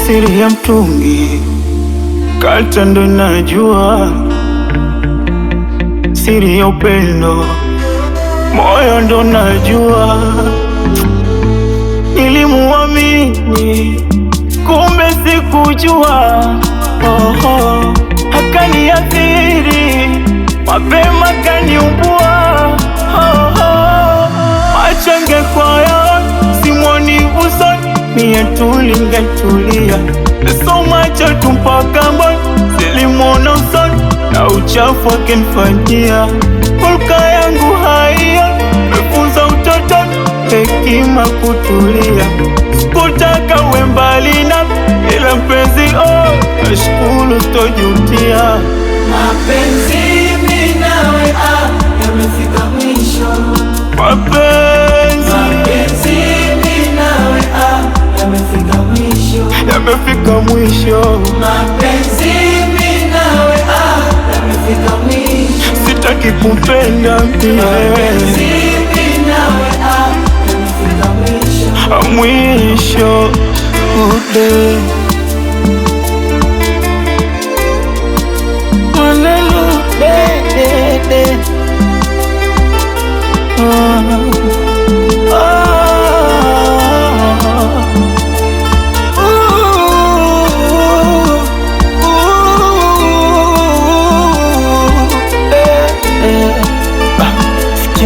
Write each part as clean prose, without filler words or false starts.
siri ya mtungi, kata ndo najua siri ya upendo, moyo ndo najua. Nilimuamini kumbe sikujua, akaniathiri mapema, kaniumbua. Machange kwa ya simoni usoni, mie tulingetulia. So macho tumpaka mboni, silimona usoni na uchafu akenifanyia. Hulka yangu haiyo mefunza utotoni, hekima kutulia. Sikutaka uwe mbali nami, ila mpenzi nashukuru sitojutia. Mapenzi mimi nawe yamefika mwisho. Mapenzi mimi nawe yamefika mwisho. Yamefika mwisho. Mapenzi mimi nawe yamefika mwisho. Sitaki kupenda mie. Mapenzi mimi nawe yamefika mwisho. Mwisho ude maneno dede.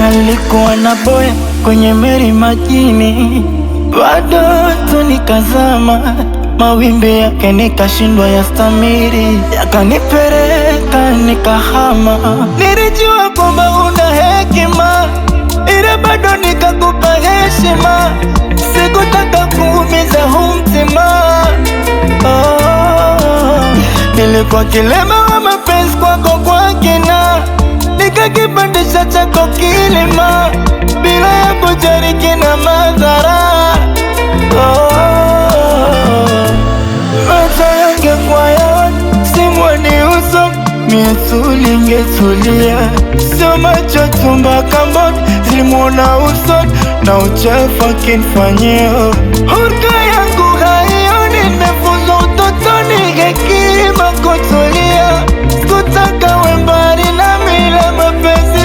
Alikuwa na boya kwenye meri majini, bado tu nikazama, mawimbi yake nikashindwa yastamiri, yakanipereka nikahama. Nilijua kwamba una hekima, ila bado nikakupa heshima. Sikutaka kuumiza huu mtima. Nilikuwa kilema wa mapenzi kwako kwa kina, nikakipandisha chako kilima, bila ya kujali kina madhara. Macho yangekuwa yaoni, simwoni uso, mie tulingetulia. Sio macho tumbaka mboni, zilimwona uso na uchafu akinifanyia. Hulka yangu haioni, nimefunzwa utotoni, hekima kutulia. Sikutaka uwe mbali nami, ila mapenzi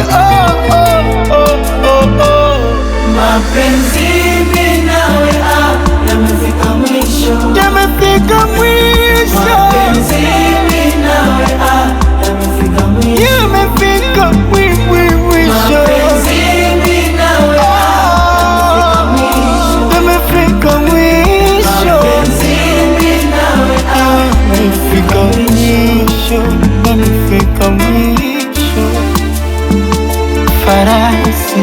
Mapenzi mimi nawe yamefika mwisho. Yamefika mwisho. Mapenzi mimi nawe yamefika mwisho. Yamefika mwisho. Mapenzi mimi nawe Yamefika mwisho. Mapenzi mimi nawe Yamefika mwisho. Yamefika mwisho. Farasi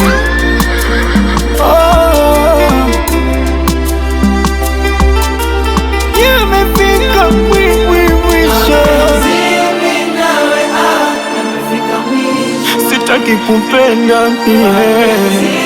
yamefika mwisho. Sitaki kupenda mie.